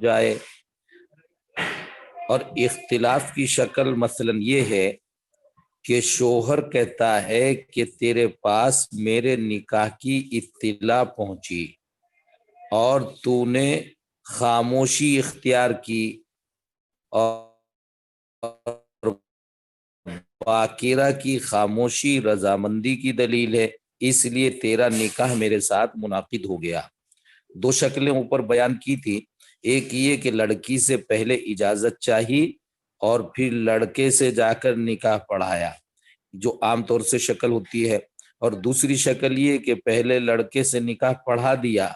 جائے۔ اور اختلاف کی شکل مثلاً یہ ہے کہ شوہر کہتا ہے کہ تیرے پاس میرے نکاح کی اطلاع پہنچی اور تو نے خاموشی اختیار کی، اور باقیرہ کی خاموشی رضامندی کی دلیل ہے، اس لیے تیرا نکاح میرے ساتھ منعقد ہو گیا۔ دو شکلیں اوپر بیان کی تھی، ایک یہ کہ لڑکی سے پہلے اجازت چاہی اور پھر لڑکے سے جا کر نکاح پڑھایا، جو عام طور سے شکل ہوتی ہے، اور دوسری شکل یہ کہ پہلے لڑکے سے نکاح پڑھا دیا،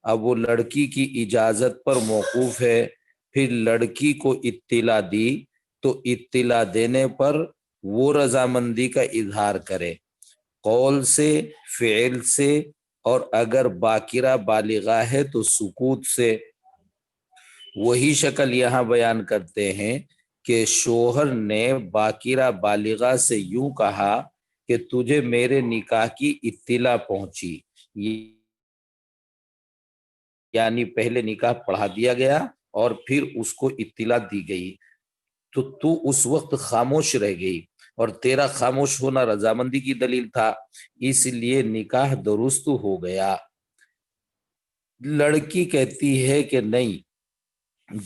اب وہ لڑکی کی اجازت پر موقوف ہے، پھر لڑکی کو اطلاع دی تو اطلاع دینے پر وہ رضامندی کا اظہار کرے، قول سے، فعل سے، اور اگر باکرہ بالغہ ہے تو سکوت سے۔ وہی شکل یہاں بیان کرتے ہیں کہ شوہر نے باکرہ بالغہ سے یوں کہا کہ تجھے میرے نکاح کی اطلاع پہنچی، یعنی پہلے نکاح پڑھا دیا گیا اور پھر اس کو اطلاع دی گئی، تو اس وقت خاموش رہ گئی، اور تیرا خاموش ہونا رضامندی کی دلیل تھا، اس لیے نکاح درست ہو گیا۔ لڑکی کہتی ہے کہ نہیں،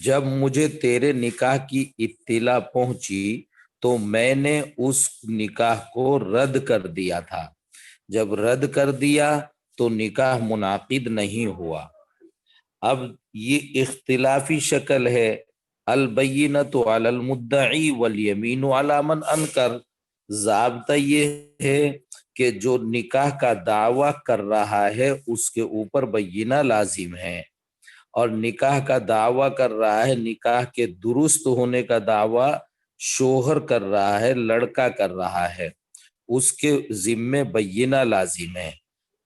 جب مجھے تیرے نکاح کی اطلاع پہنچی تو میں نے اس نکاح کو رد کر دیا تھا، جب رد کر دیا تو نکاح منعقد نہیں ہوا۔ اب یہ اختلافی شکل ہے، البینۃ علی المدعی والیمین علی من انکر۔ ضابطہ یہ ہے کہ جو نکاح کا دعویٰ کر رہا ہے اس کے اوپر بینہ لازم ہے، اور نکاح کا دعویٰ کر رہا ہے، نکاح کے درست ہونے کا دعویٰ شوہر کر رہا ہے، لڑکا کر رہا ہے، اس کے ذمے بینہ لازم ہے۔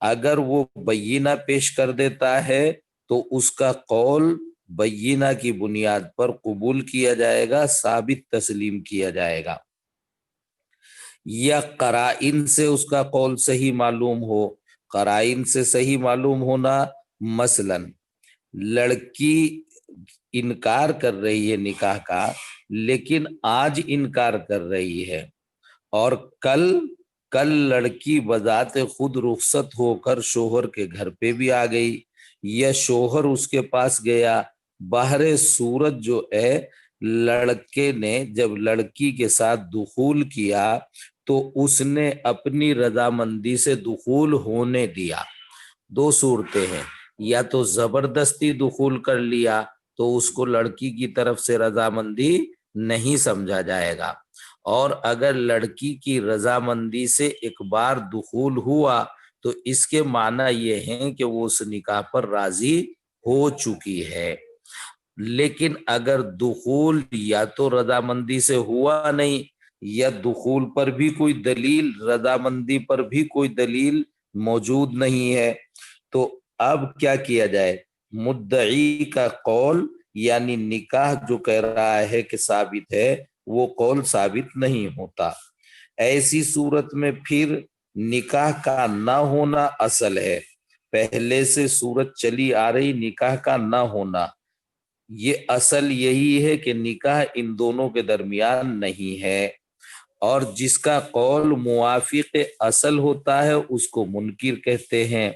اگر وہ بینہ پیش کر دیتا ہے تو اس کا قول بینہ کی بنیاد پر قبول کیا جائے گا، ثابت تسلیم کیا جائے گا، یا قرائن سے اس کا قول صحیح معلوم ہو۔ قرائن سے صحیح معلوم ہونا، مثلا لڑکی انکار کر رہی ہے نکاح کا، لیکن آج انکار کر رہی ہے، اور کل لڑکی بذات خود رخصت ہو کر شوہر کے گھر پہ بھی آ گئی، یا شوہر اس کے پاس گیا۔ بہر صورت جو ہے، لڑکے نے جب لڑکی کے ساتھ دخول کیا تو اس نے اپنی رضامندی سے دخول ہونے دیا۔ دو صورتیں ہیں، یا تو زبردستی دخول کر لیا تو اس کو لڑکی کی طرف سے رضامندی نہیں سمجھا جائے گا، اور اگر لڑکی کی رضامندی سے ایک بار دخول ہوا تو اس کے معنی یہ ہیں کہ وہ اس نکاح پر راضی ہو چکی ہے۔ لیکن اگر دخول یا تو رضامندی سے ہوا نہیں، یا دخول پر بھی کوئی دلیل، رضامندی پر بھی کوئی دلیل موجود نہیں ہے، تو اب کیا کیا جائے؟ مدعی کا قول، یعنی نکاح جو کہہ رہا ہے کہ ثابت ہے، وہ قول ثابت نہیں ہوتا۔ ایسی صورت میں پھر نکاح کا نہ ہونا اصل ہے، پہلے سے صورت چلی آ رہی نکاح کا نہ ہونا، یہ اصل یہی ہے کہ نکاح ان دونوں کے درمیان نہیں ہے، اور جس کا قول موافق اصل ہوتا ہے اس کو منکر کہتے ہیں،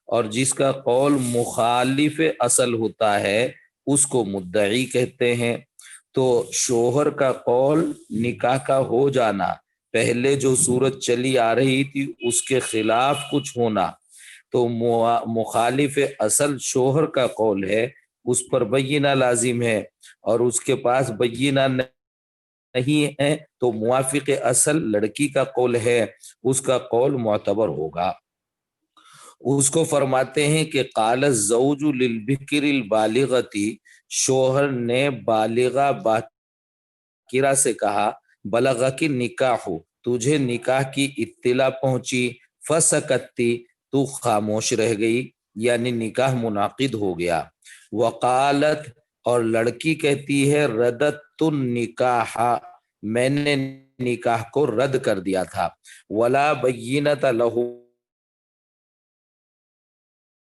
اور جس کا قول مخالف اصل ہوتا ہے اس کو مدعی کہتے ہیں۔ تو شوہر کا قول نکاح کا ہو جانا، پہلے جو صورت چلی آ رہی تھی اس کے خلاف کچھ ہونا، تو مخالف اصل شوہر کا قول ہے، اس پر بینہ لازم ہے، اور اس کے پاس بینہ نہیں ہے تو موافق اصل لڑکی کا قول ہے، اس کا قول معتبر ہوگا۔ اس کو فرماتے ہیں کہ قال الزوج للبکر البالغتی، شوہر نے بالغہ باکرہ سے کہا، بلغ کی نکاح، تجھے نکاح کی اطلاع پہنچی، فسکتی، تو خاموش رہ گئی، یعنی نکاح منعقد ہو گیا۔ وقالت، اور لڑکی کہتی ہے، رددت النکاح، میں نے نکاح کو رد کر دیا تھا، ولا بینۃ لہ،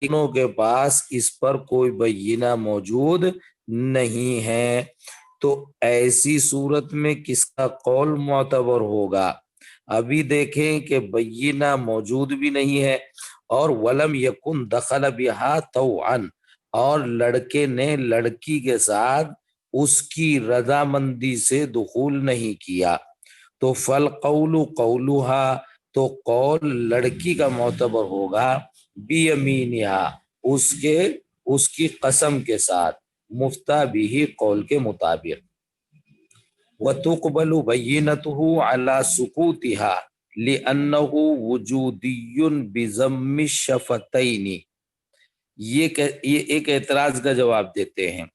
تینوں کے پاس اس پر کوئی بینہ موجود نہیں ہے، تو ایسی صورت میں کس کا قول معتبر ہوگا؟ ابھی دیکھیں کہ بینہ موجود بھی نہیں ہے، اور ولم یکن دخل بہا طوعا، اور لڑکے نے لڑکی کے ساتھ اس کی رضامندی سے دخول نہیں کیا، تو فالقول قولھا، تو قول لڑکی کا معتبر ہوگا بیمینھا، اس کی قسم کے ساتھ، مفتہ بھی قول کے مطابق۔ وتقبل بینتہ علی سکوتها لأنه وجودی بضم الشفتین، یہ ایک اعتراض کا جواب دیتے ہیں۔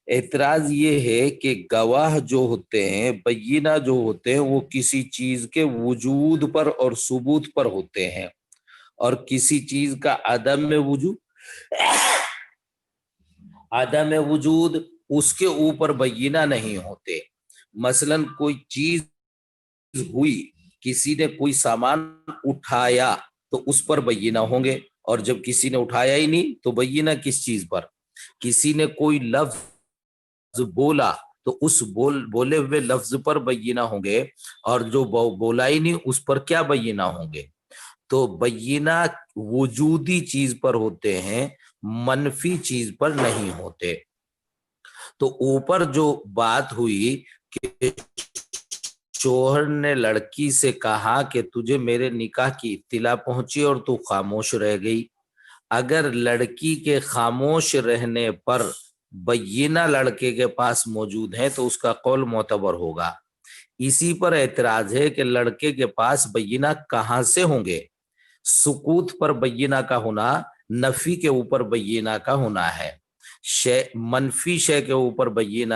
اعتراض یہ ہے کہ گواہ جو ہوتے ہیں، بینہ جو ہوتے ہیں، وہ کسی چیز کے وجود پر اور ثبوت پر ہوتے ہیں، اور کسی چیز کا عدم وجود اس کے اوپر بینہ نہیں ہوتے۔ مثلا کوئی چیز ہوئی، کسی نے کوئی سامان اٹھایا تو اس پر بینہ ہوں گے، اور جب کسی نے اٹھایا ہی نہیں تو بینہ کس چیز پر؟ کسی نے کوئی لفظ بولا تو اس بولے ہوئے لفظ پر بینہ ہوں گے، اور جو بولا ہی نہیں اس پر کیا بینہ ہوں گے؟ تو بینہ وجودی چیز پر ہوتے ہیں، منفی چیز پر نہیں ہوتے۔ تو اوپر جو بات ہوئی کہ شوہر نے لڑکی سے کہا کہ تجھے میرے نکاح کی اطلاع پہنچی اور تو خاموش رہ گئی، اگر لڑکی کے خاموش رہنے پر بینہ لڑکے کے پاس موجود ہے تو اس کا قول معتبر ہوگا۔ اسی پر اعتراض ہے کہ لڑکے کے پاس بینہ کہاں سے ہوں گے؟ سکوت پر بینہ کا ہونا نفی کے اوپر بینہ کا ہونا ہے، منفی شے کے اوپر بینہ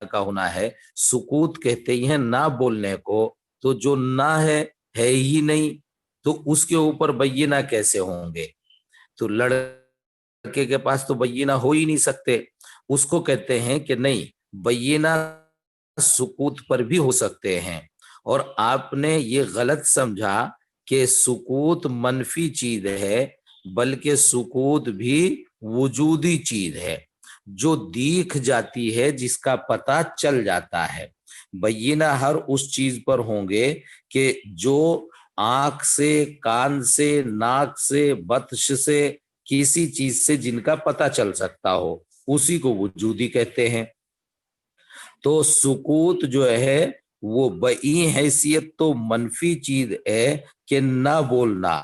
کا ہونا ہے۔ سکوت کہتے ہی ہیں نہ بولنے کو، تو جو نہ ہے ہی نہیں، تو اس کے اوپر بینہ کیسے ہوں گے؟ تو لڑکے کے پاس تو بینہ ہو ہی نہیں سکتے۔ اس کو کہتے ہیں کہ نہیں، بینہ سکوت پر بھی ہو سکتے ہیں، اور آپ نے یہ غلط سمجھا کہ سکوت منفی چیز ہے، بلکہ سکوت بھی وجودی چیز ہے جو دیکھ جاتی ہے، جس کا پتہ چل جاتا ہے۔ بینہ ہر اس چیز پر ہوں گے کہ جو آنکھ سے، کان سے، ناک سے، بطش سے، کسی چیز سے جن کا پتہ چل سکتا ہو، اسی کو وجودی کہتے ہیں۔ تو سکوت جو ہے وہ بئی حیثیت تو منفی چیز ہے کہ نہ بولنا،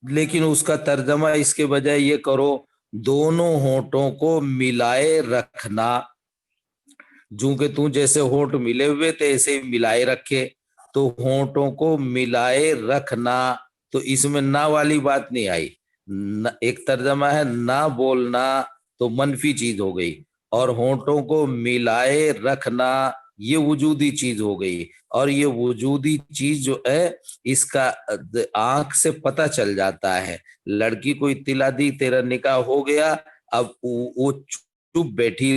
لیکن اس کا ترجمہ اس کے بجائے یہ کرو دونوں ہونٹوں کو ملائے رکھنا، چونکہ تو جیسے ہونٹ ملے ہوئے تھے ایسے ملائے رکھے، تو ہونٹوں کو ملائے رکھنا، تو اس میں نہ والی بات نہیں آئی۔ ایک ترجمہ ہے نہ بولنا تو منفی چیز ہو گئی، اور ہونٹوں کو ملائے رکھنا یہ وجودی چیز ہو گئی، اور یہ وجودی چیز جو ہے اس کا آنکھ سے پتہ چل جاتا ہے۔ لڑکی کو اطلاع دی تیرا نکاح ہو گیا، اب وہ چپ بیٹھی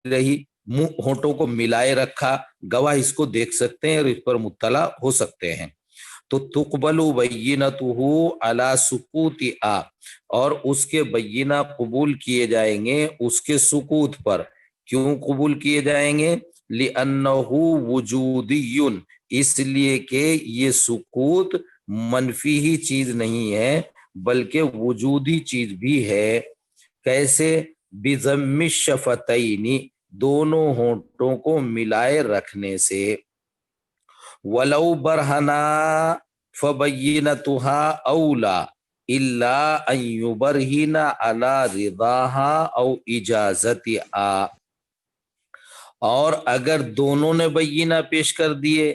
رہی، منہ ہونٹوں کو ملائے رکھا، گواہ اس کو دیکھ سکتے ہیں اور اس پر مطلع ہو سکتے ہیں۔ تو تقبل بینتہ علی سکوتہا، اور اس کے بینہ قبول کیے جائیں گے اس کے سکوت پر۔ کیوں قبول کیے جائیں گے؟ لأنہ وجودی، اس لیے کہ یہ سکوت منفی ہی چیز نہیں ہے بلکہ وجودی چیز بھی ہے۔ کیسے؟ بضم الشفتین، دونوں ہونٹوں کو ملائے رکھنے سے۔ ولو برہنا فبینتھا اولا الا ان یبرہن علی رضاہا او اجازتہا، اور اگر دونوں نے بینہ پیش کر دیے،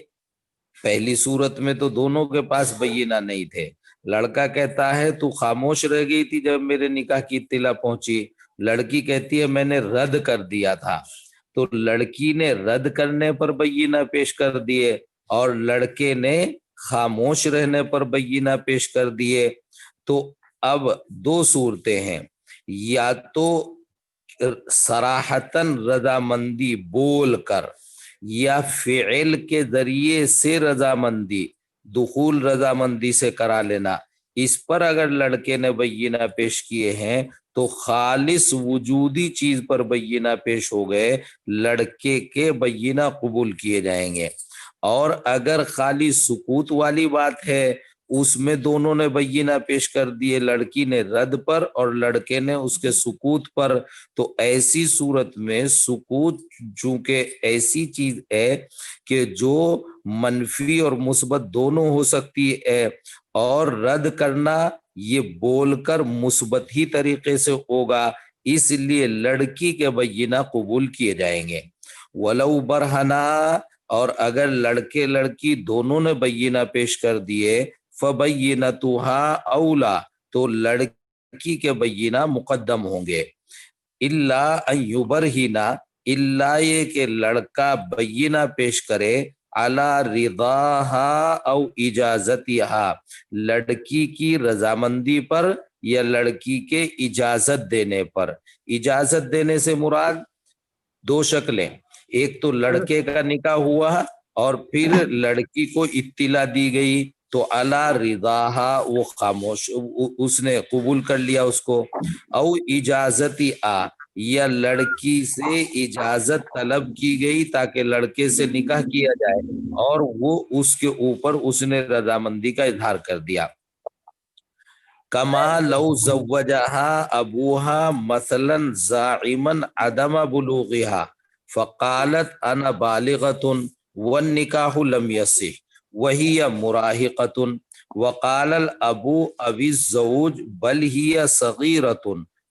پہلی صورت میں تو دونوں کے پاس بینہ نہیں تھے، لڑکا کہتا ہے تو خاموش رہ گئی تھی جب میرے نکاح کی اطلاع پہنچی، لڑکی کہتی ہے میں نے رد کر دیا تھا، تو لڑکی نے رد کرنے پر بینہ پیش کر دیے اور لڑکے نے خاموش رہنے پر بینہ پیش کر دیے۔ تو اب دو صورتیں ہیں، یا تو صراحتاً رضامندی بول کر، یا فعل کے ذریعے سے رضامندی، دخول رضامندی سے کرا لینا، اس پر اگر لڑکے نے بینہ پیش کیے ہیں تو خالص وجودی چیز پر بینہ پیش ہو گئے، لڑکے کے بینہ قبول کیے جائیں گے۔ اور اگر خالی سکوت والی بات ہے، اس میں دونوں نے بینہ پیش کر دیے، لڑکی نے رد پر اور لڑکے نے اس کے سکوت پر، تو ایسی صورت میں سکوت چونکہ ایسی چیز ہے کہ جو منفی اور مثبت دونوں ہو سکتی ہے، اور رد کرنا یہ بول کر مثبت ہی طریقے سے ہوگا، اس لیے لڑکی کے بینہ قبول کیے جائیں گے۔ ولو برہنا، اور اگر لڑکے لڑکی دونوں نے بینہ پیش کر دیے، فبینتها اولا، تو لڑکی کے بینہ مقدم ہوں گے۔ الا ان یبرہنا، الا یہ کہ لڑکا بینہ پیش کرے، علی رضاہا او اجازتہا، لڑکی کی رضامندی پر یا لڑکی کے اجازت دینے پر۔ اجازت دینے سے مراد دو شکلیں، ایک تو لڑکے کا نکاح ہوا اور پھر لڑکی کو اطلاع دی گئی تو علی رضاہا، وہ خاموش، اس نے قبول کر لیا اس کو، او اجازتی یا لڑکی سے اجازت طلب کی گئی تاکہ لڑکے سے نکاح کیا جائے اور وہ اس کے اوپر اس نے رضامندی کا اظہار کر دیا۔ کما لو زوجہا ابوہا مثلا زاعما عدم بلوغہا فقالت انا بالغۃ والنکاح لم یصح وہی مراہقۃ وقال الاب اب الزوج بل ہی صغیرۃ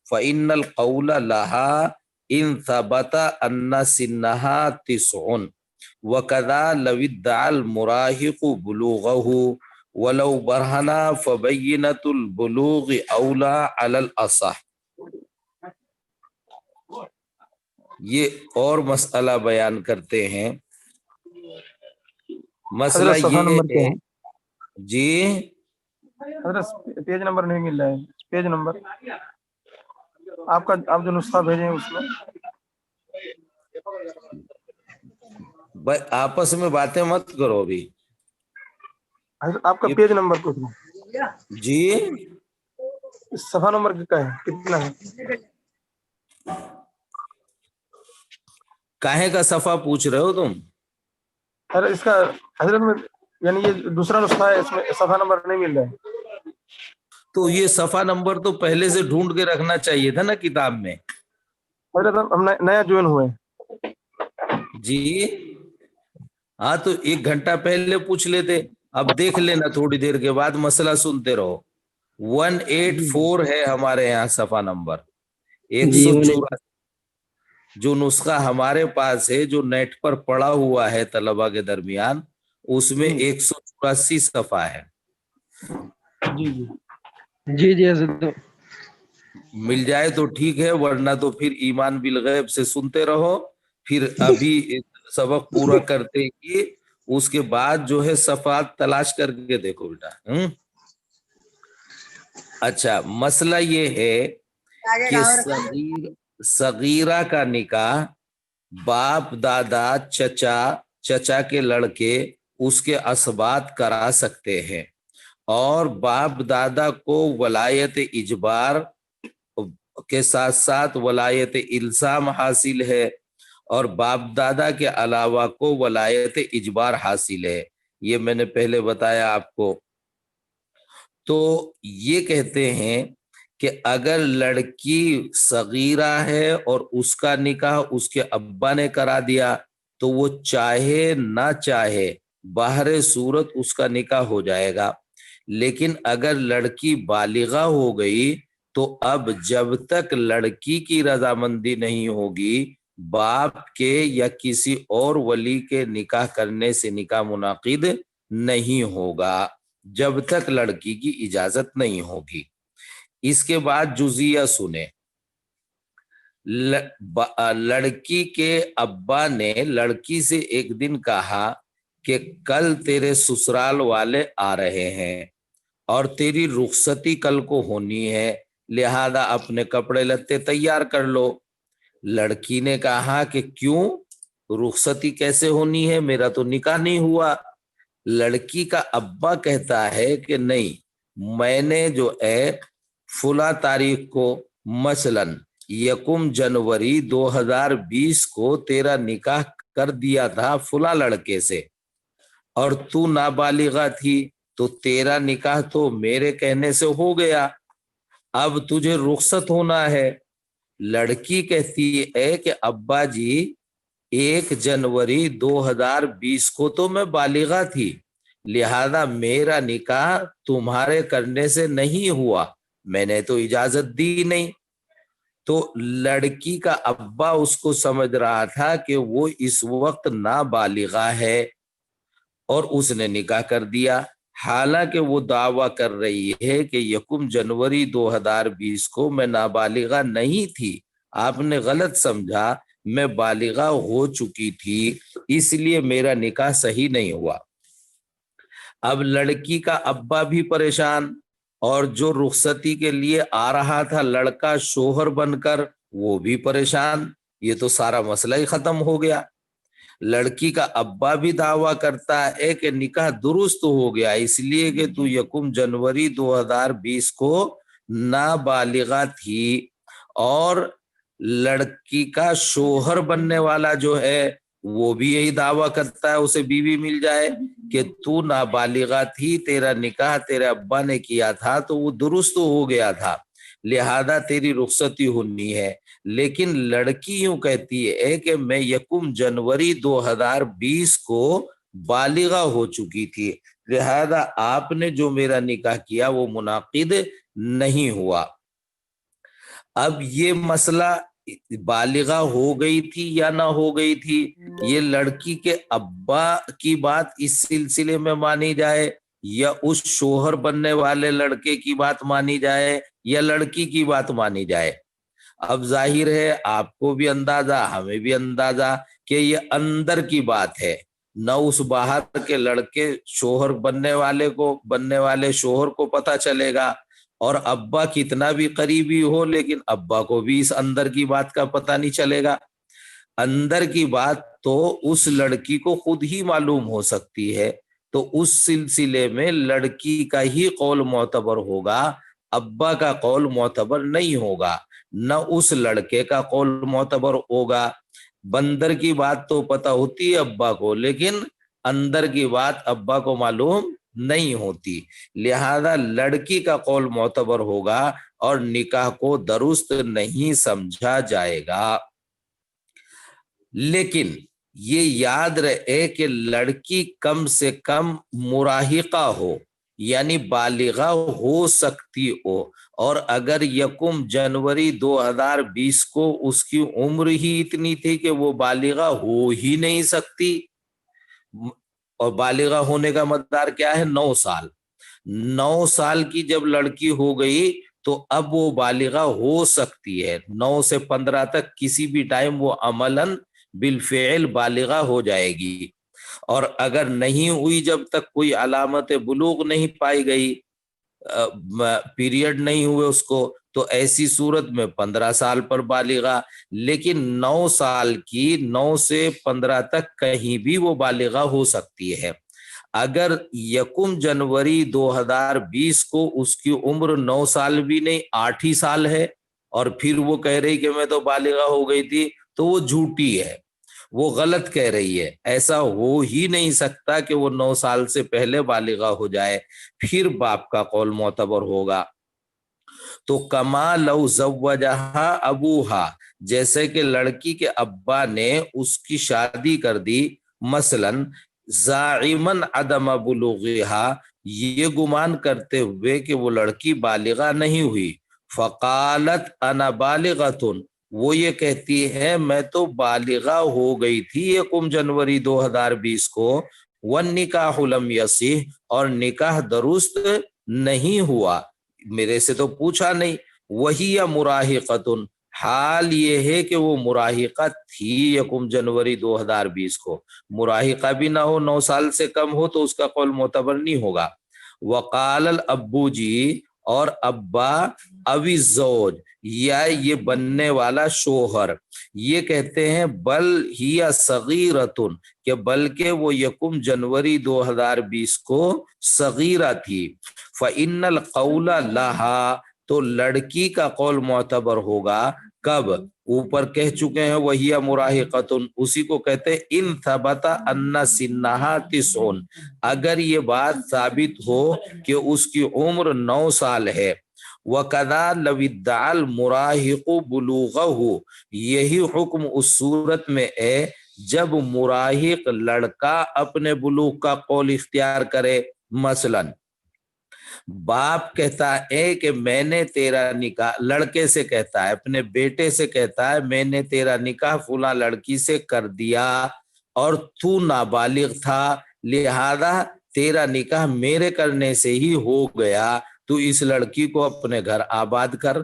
فإن القول لها ان ثبت ان سنها 9 وكذا لو ادعى المراهق بلوغه ولو برہنا فبینۃ البلوغ اولا علی الاصح۔ یہ اور مسئلہ بیان کرتے ہیں۔ مسئلہ حضرت صفحہ یہ نمبر کیا ہے، ہے؟ جی حضرت پیج نمبر نہیں مل رہا ہے، پیج نمبر آپ جو نسخہ بھیجیں اس میں آپس میں باتیں مت کرو ابھی۔ حضرت آپ کا پیج نمبر پوچھ لوں، جی صفحہ نمبر کیا ہے، کتنا ہے؟ کاہے کا صفحہ پوچھ رہے ہو تم؟ ارے اس کا حضرت میں یعنی یہ دوسرا نسخہ ہے، اس میں صفحہ نمبر نہیں مل رہا ہے۔ تو یہ صفحہ نمبر تو پہلے سے ڈھونڈ کے رکھنا چاہیے تھا نا کتاب میں۔ حضرت ہم نیا جوائن ہوئے ہیں۔ جی ہاں تو 1 گھنٹہ پہلے پوچھ لیتے، اب دیکھ لینا تھوڑی دیر کے بعد مسئلہ سنتے رہو۔ 184 ہے ہمارے یہاں صفحہ نمبر، 184 جو نسخہ ہمارے پاس ہے، جو نیٹ پر پڑا ہوا ہے طلبہ کے درمیان، اس میں 184 صفحہ ہے۔ جی حضرت، مل جائے تو ٹھیک ہے، ورنہ تو پھر ایمان بالغیب سے سنتے رہو، پھر ابھی سبق پورا کرتے ہی اس کے بعد جو ہے صفحات تلاش کر کے دیکھو بیٹا۔ اچھا مسئلہ یہ ہے کہ صغیرہ کا نکاح باپ دادا چچا کے لڑکے اس کے اسبات کرا سکتے ہیں، اور باپ دادا کو ولایت اجبار کے ساتھ ساتھ ولایت الزام حاصل ہے، اور باپ دادا کے علاوہ کو ولایت اجبار حاصل ہے، یہ میں نے پہلے بتایا آپ کو۔ تو یہ کہتے ہیں کہ اگر لڑکی صغیرہ ہے اور اس کا نکاح اس کے ابا نے کرا دیا تو وہ چاہے نہ چاہے باہر صورت اس کا نکاح ہو جائے گا، لیکن اگر لڑکی بالغہ ہو گئی تو اب جب تک لڑکی کی رضامندی نہیں ہوگی، باپ کے یا کسی اور ولی کے نکاح کرنے سے نکاح منعقد نہیں ہوگا جب تک لڑکی کی اجازت نہیں ہوگی۔ اس کے بعد جزیہ سنیں، لڑکی کے ابا نے لڑکی سے ایک دن کہا کہ کل تیرے سسرال والے آ رہے ہیں اور تیری رخصتی کل کو ہونی ہے، لہذا اپنے کپڑے لتے تیار کر لو۔ لڑکی نے کہا کہ کیوں، رخصتی کیسے ہونی ہے، میرا تو نکاح نہیں ہوا۔ لڑکی کا ابا کہتا ہے کہ نہیں، میں نے جو ہے فلاں تاریخ کو مثلاً یکم جنوری 2020 کو تیرا نکاح کر دیا تھا فلاں لڑکے سے اور تو نابالغہ تھی، تو تیرا نکاح تو میرے کہنے سے ہو گیا، اب تجھے رخصت ہونا ہے۔ لڑکی کہتی ہے کہ ابا جی 1 جنوری 2020 کو تو میں بالغہ تھی، لہذا میرا نکاح تمہارے کرنے سے نہیں ہوا، میں نے تو اجازت دی نہیں۔ تو لڑکی کا ابا اس کو سمجھ رہا تھا کہ وہ اس وقت نابالغہ ہے اور اس نے نکاح کر دیا، حالانکہ وہ دعویٰ کر رہی ہے کہ 1 جنوری 2020 کو میں نابالغہ نہیں تھی، آپ نے غلط سمجھا، میں بالغہ ہو چکی تھی، اس لیے میرا نکاح صحیح نہیں ہوا۔ اب لڑکی کا ابا بھی پریشان، اور جو رخصتی کے لیے آ رہا تھا لڑکا شوہر بن کر وہ بھی پریشان، یہ تو سارا مسئلہ ہی ختم ہو گیا۔ لڑکی کا ابا بھی دعویٰ کرتا ہے کہ نکاح درست ہو گیا اس لیے کہ تو 1 جنوری 2020 کو نابالغہ تھی، اور لڑکی کا شوہر بننے والا جو ہے وہ بھی یہی دعویٰ کرتا ہے اسے بیوی مل جائے کہ تو نابالغہ تھی، تیرا نکاح تیرے ابا نے کیا تھا تو وہ درست ہو گیا تھا، لہذا تیری رخصتی ہونی ہے۔ لیکن لڑکی یوں کہتی ہے کہ میں 1 جنوری 2020 کو بالغہ ہو چکی تھی، لہذا آپ نے جو میرا نکاح کیا وہ منعقد نہیں ہوا۔ اب یہ مسئلہ بالغہ ہو گئی تھی یا نہ ہو گئی تھی، یہ لڑکی کے ابا کی بات اس سلسلے میں مانی جائے یا اس شوہر بننے والے لڑکے کی بات مانی جائے یا لڑکی کی بات مانی جائے؟ اب ظاہر ہے آپ کو بھی اندازہ ہمیں بھی اندازہ کہ یہ اندر کی بات ہے، نہ اس باہر کے لڑکے شوہر بننے والے شوہر کو پتہ چلے گا، اور ابا کتنا بھی قریبی ہو لیکن ابا کو بھی اس اندر کی بات کا پتہ نہیں چلے گا۔ اندر کی بات تو اس لڑکی کو خود ہی معلوم ہو سکتی ہے، تو اس سلسلے میں لڑکی کا ہی قول معتبر ہوگا، ابا کا قول معتبر نہیں ہوگا، نہ اس لڑکے کا قول معتبر ہوگا۔ بندر کی بات تو پتہ ہوتی ہے ابا کو، لیکن اندر کی بات ابا کو معلوم نہیں ہوتی، لہذا لڑکی کا قول معتبر ہوگا اور نکاح کو درست نہیں سمجھا جائے گا۔ لیکن یہ یاد رہے کہ لڑکی کم سے کم مراہقہ ہو، یعنی بالغہ ہو سکتی ہو، اور اگر 1 جنوری 2020 کو اس کی عمر ہی اتنی تھی کہ وہ بالغہ ہو ہی نہیں سکتی، اور بالغہ ہونے کا مقدار کیا ہے؟ 9 سال۔ 9 سال کی جب لڑکی ہو گئی تو اب وہ بالغہ ہو سکتی ہے، 9 سے 15 تک کسی بھی ٹائم وہ عملاً بالفعل بالغہ ہو جائے گی، اور اگر نہیں ہوئی جب تک کوئی علامت بلوغ نہیں پائی گئی، پیریڈ نہیں ہوئے اس کو، تو ایسی صورت میں 15 سال پر بالغہ، لیکن 9 سال کی 9 سے 15 تک کہیں بھی وہ بالغہ ہو سکتی ہے۔ اگر 1 جنوری 2020 کو اس کی عمر 9 سال بھی نہیں 8 ہی سال ہے، اور پھر وہ کہہ رہی کہ میں تو بالغہ ہو گئی تھی، تو وہ جھوٹی ہے، وہ غلط کہہ رہی ہے، ایسا ہو ہی نہیں سکتا کہ وہ 9 سال سے پہلے بالغہ ہو جائے، پھر باپ کا قول معتبر ہوگا۔ تو کما لو زوجہا ابوہا، جیسے کہ لڑکی کے ابا نے اس کی شادی کر دی، مثلاً زاعمن عدم بلوغہا، یہ گمان کرتے ہوئے کہ وہ لڑکی بالغہ نہیں ہوئی، فقالت انا بالغۃ، وہ یہ کہتی ہے میں تو بالغہ ہو گئی تھی 1 جنوری 2020 کو، والنکاح لم یصح، اور نکاح درست نہیں ہوا، میرے سے تو پوچھا نہیں، وہی مراہقۃ، حال یہ ہے کہ وہ مراہقہ تھی 1 جنوری 2020 کو، مراہقہ بھی نہ ہو، 9 سال سے کم ہو تو اس کا قول معتبر نہیں ہوگا۔ وقال الابو جی، اور ابا اوی الزوج، یا یہ بننے والا شوہر، یہ کہتے ہیں بل ہی صغیرۃ، کہ بلکہ وہ 1 جنوری 2020 کو صغیرہ تھی، فإن القول لہا، تو لڑکی کا قول معتبر ہوگا کب؟ اوپر کہہ چکے ہیں وہی مراہقتن، اسی کو کہتے ہیں ان ثبت ان سنہا 90، اگر یہ بات ثابت ہو کہ اس کی عمر 9 سال ہے۔ وَكَذَا لَوِ ادَّعَى الْمُرَاهِقُ بُلُوغَهُ، یہی حکم اس صورت میں ہے جب مراہق لڑکا اپنے بلوغ کا قول اختیار کرے۔ مثلا باپ کہتا ہے کہ میں نے تیرا نکاح، لڑکے سے کہتا ہے، اپنے بیٹے سے کہتا ہے میں نے تیرا نکاح فلاں لڑکی سے کر دیا اور تو نابالغ تھا، لہذا تیرا نکاح میرے کرنے سے ہی ہو گیا، تو اس لڑکی کو اپنے گھر آباد کر۔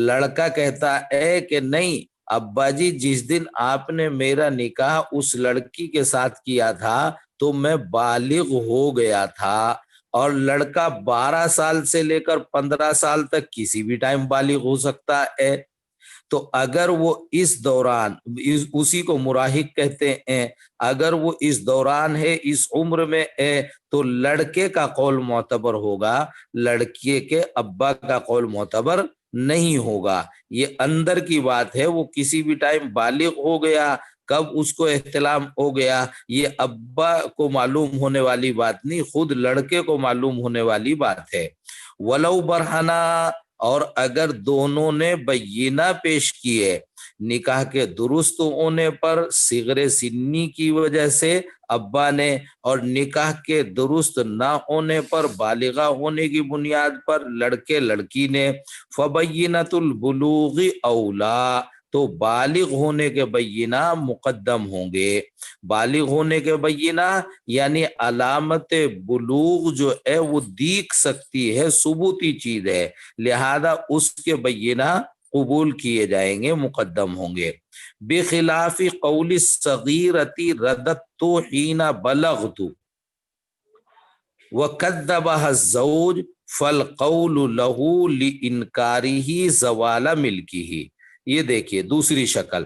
لڑکا کہتا ہے کہ نہیں ابا جی، جس دن آپ نے میرا نکاح اس لڑکی کے ساتھ کیا تھا تو میں بالغ ہو گیا تھا، اور لڑکا 12 سال سے لے کر 15 سال تک کسی بھی ٹائم بالغ ہو سکتا ہے، تو اگر وہ اس دوران، اسی کو مراہق کہتے ہیں، اگر وہ اس دوران ہے، اس عمر میں ہے، تو لڑکے کا قول معتبر ہوگا، لڑکے کے ابا کا قول معتبر نہیں ہوگا۔ یہ اندر کی بات ہے، وہ کسی بھی ٹائم بالغ ہو گیا، کب اس کو احتلام ہو گیا یہ ابا کو معلوم ہونے والی بات نہیں، خود لڑکے کو معلوم ہونے والی بات ہے۔ ولو برہنا، اور اگر دونوں نے بینہ پیش کیے نکاح کے درست ہونے پر صغر سنی کی وجہ سے ابا نے، اور نکاح کے درست نہ ہونے پر بالغہ ہونے کی بنیاد پر لڑکے لڑکی نے، فبینۃ البلوغ اولا، تو بالغ ہونے کے بینہ مقدم ہوں گے۔ بالغ ہونے کے بینہ یعنی علامت بلوغ جو ہے وہ دیکھ سکتی ہے، ثبوتی چیز ہے، لہذا اس کے بینہ قبول کیے جائیں گے، مقدم ہوں گے۔ بخلاف قول الصغیرۃ رددت حین بلغت وکذبها الزوج فالقول له لانکارہ زوال ملکہ۔ یہ دیکھیے دوسری شکل،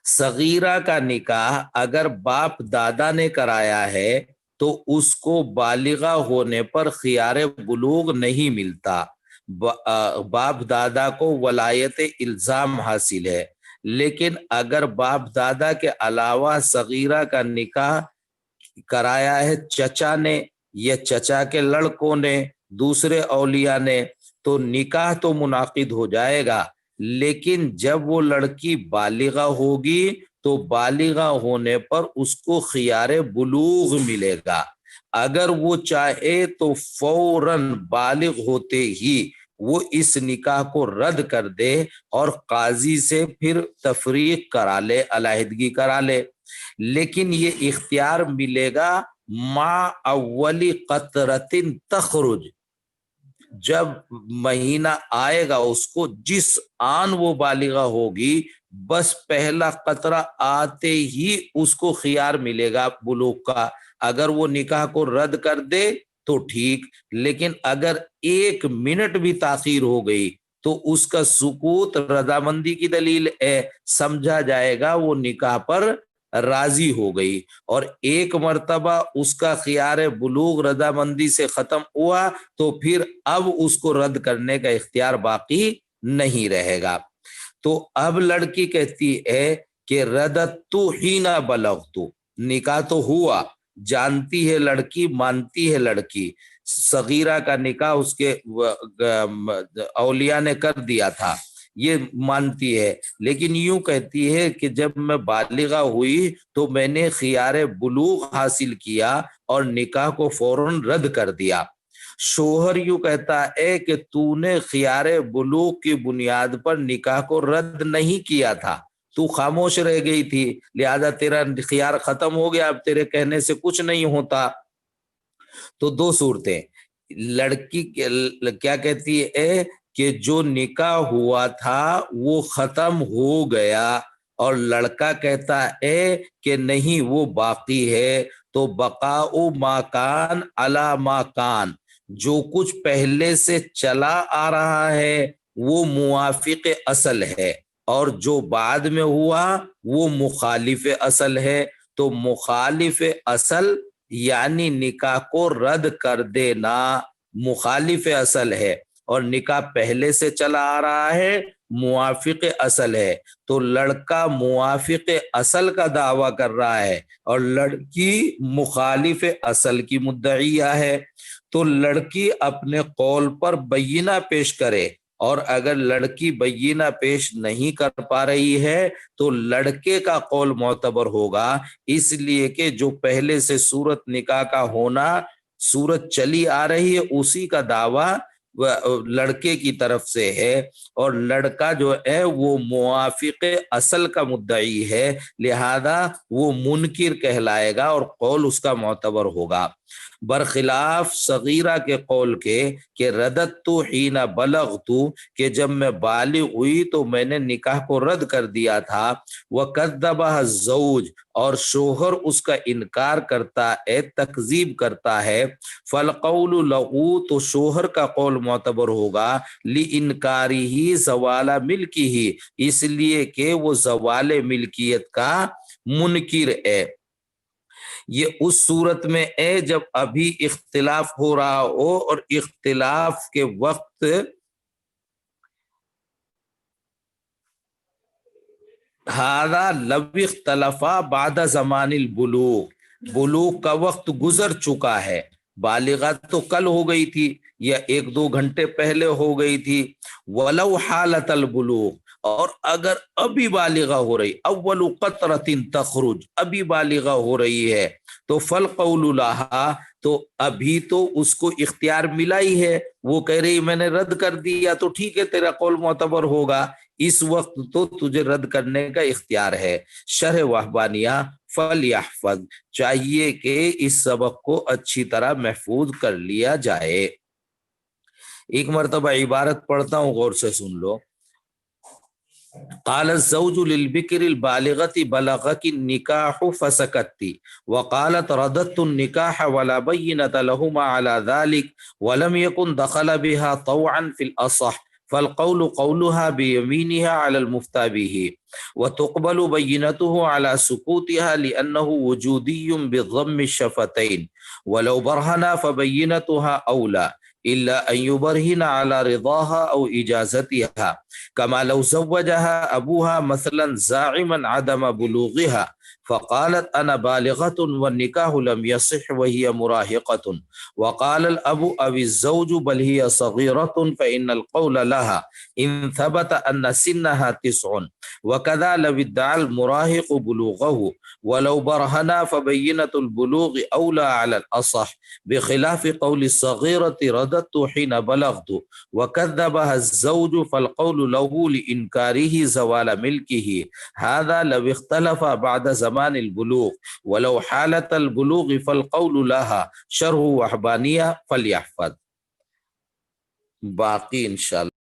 صغیرہ کا نکاح اگر باپ دادا نے کرایا ہے تو اس کو بالغہ ہونے پر خیار بلوغ نہیں ملتا، باپ دادا کو ولایت الزام حاصل ہے، لیکن اگر باپ دادا کے علاوہ صغیرہ کا نکاح کرایا ہے چچا نے یا چچا کے لڑکوں نے، دوسرے اولیاء نے، تو نکاح تو منعقد ہو جائے گا، لیکن جب وہ لڑکی بالغہ ہوگی تو بالغہ ہونے پر اس کو خیار بلوغ ملے گا۔ اگر وہ چاہے تو فوراً بالغ ہوتے ہی وہ اس نکاح کو رد کر دے اور قاضی سے پھر تفریق کرا لے، علیحدگی کرا لے، لیکن یہ اختیار ملے گا مع اولی قطرۃ تخرج، جب مہینہ آئے گا اس کو، جس آن وہ بالغہ ہوگی بس پہلا قطرہ آتے ہی اس کو خیار ملے گا بلوغ کا۔ اگر وہ نکاح کو رد کر دے تو ٹھیک، لیکن اگر 1 منٹ بھی تاخیر ہو گئی تو اس کا سکوت رضامندی کی دلیل ہے، سمجھا جائے گا وہ نکاح پر راضی ہو گئی، اور 1 مرتبہ اس کا خیار بلوغ رضامندی سے ختم ہوا تو پھر اب اس کو رد کرنے کا اختیار باقی نہیں رہے گا۔ تو اب لڑکی کہتی ہے کہ رددت حین بلغت، نکاح تو ہوا، جانتی ہے لڑکی، مانتی ہے لڑکی، صغیرہ کا نکاح اس کے اولیاء نے کر دیا تھا، یہ مانتی ہے، لیکن یوں کہتی ہے کہ جب میں بالغہ ہوئی تو میں نے خیار بلوغ حاصل کیا اور نکاح کو فوراً رد کر دیا۔ شوہر یوں کہتا ہے کہ تو نے خیار بلوغ کی بنیاد پر نکاح کو رد نہیں کیا تھا، تو خاموش رہ گئی تھی، لہذا تیرا خیار ختم ہو گیا، اب تیرے کہنے سے کچھ نہیں ہوتا۔ تو 2 صورتیں، لڑکی کیا کہتی ہے کہ جو نکاح ہوا تھا وہ ختم ہو گیا، اور لڑکا کہتا ہے کہ نہیں وہ باقی ہے، تو بقاء ما کان علی ما کان، جو کچھ پہلے سے چلا آ رہا ہے وہ موافق اصل ہے، اور جو بعد میں ہوا وہ مخالف اصل ہے، تو مخالف اصل یعنی نکاح کو رد کر دینا مخالف اصل ہے، اور نکاح پہلے سے چلا آ رہا ہے، موافق اصل ہے، تو لڑکا موافق اصل کا دعویٰ کر رہا ہے اور لڑکی مخالف اصل کی مدعیہ ہے، تو لڑکی اپنے قول پر بینہ پیش کرے، اور اگر لڑکی بینہ پیش نہیں کر پا رہی ہے تو لڑکے کا قول معتبر ہوگا، اس لیے کہ جو پہلے سے صورت نکاح کا ہونا صورت چلی آ رہی ہے اسی کا دعویٰ لڑکے کی طرف سے ہے، اور لڑکا جو ہے وہ موافق اصل کا مدعی ہے، لہذا وہ منکر کہلائے گا اور قول اس کا معتبر ہوگا، برخلاف صغیرہ کے قول کے کہ رددت حین بلغت، کہ جب میں بالغ ہوئی تو میں نے نکاح کو رد کر دیا تھا، وکذبہ الزوج، اور شوہر اس کا انکار کرتا ہے، تکذیب کرتا ہے، فالقول لہو، تو شوہر کا قول معتبر ہوگا، لانکارہ زوال ملکہ، اس لیے کہ وہ زوال ملکیت کا منکر ہے۔ یہ اس صورت میں ہے جب ابھی اختلاف ہو رہا ہو اور اختلاف کے وقت ہذا لو اختلفا بعد زمان البلوغ، بلوغ کا وقت گزر چکا ہے، بالغہ تو کل ہو گئی تھی یا 1-2 گھنٹے پہلے ہو گئی تھی، ولو حالت البلوغ، اور اگر ابھی بالغہ ہو رہی، اول قطرۃ تخرج، ابھی بالغہ ہو رہی ہے، تو فالقول لہا، تو ابھی تو اس کو اختیار ملا ہی ہے، وہ کہہ رہی میں نے رد کر دیا تو ٹھیک ہے تیرا قول معتبر ہوگا، اس وقت تو تجھے رد کرنے کا اختیار ہے۔ شرح وہبانیہ فلیحفظ، چاہیے کہ اس سبق کو اچھی طرح محفوظ کر لیا جائے۔ ایک مرتبہ عبارت پڑھتا ہوں، غور سے سن لو۔ قال الزوج للبکر البالغة بلغك النکاح فسکت، وقالت رددت النکاح ولا بینۃ لهما على ذلك ولم يكن دخل بها طوعا في الأصح، فالقول قولها بيمينها على المفتى به، وتقبل بينته على سكوتها لأنه وجودي بضم الشفتين، ولو برهنا فبينتها أولى إلا أن يبرهن على رضاها أو إجازتها، كما لو زوجها أبوها مثلا زاعما عدم بلوغها فقالت أنا بالغة والنكاح لم يصح وهي مراهقة، وقال الأب أو الزوج بل هي صغيرة فإن القول لها إن ثبت أن سنها 9، وكذا لو ادعى المراهق بلوغه ولو برهنا فبينة البلوغ أولى على الأصح، بخلاف قول الصغيرة رددت حين بلغت، وكذبها الزوج فالقول له لإنكاره زوال ملكه، هذا لو اختلف بعد زمان البلوغ، ولو حالة البلوغ فالقول لها۔ شرح وحبانیہ فلیحفظ، باقی انشاءاللہ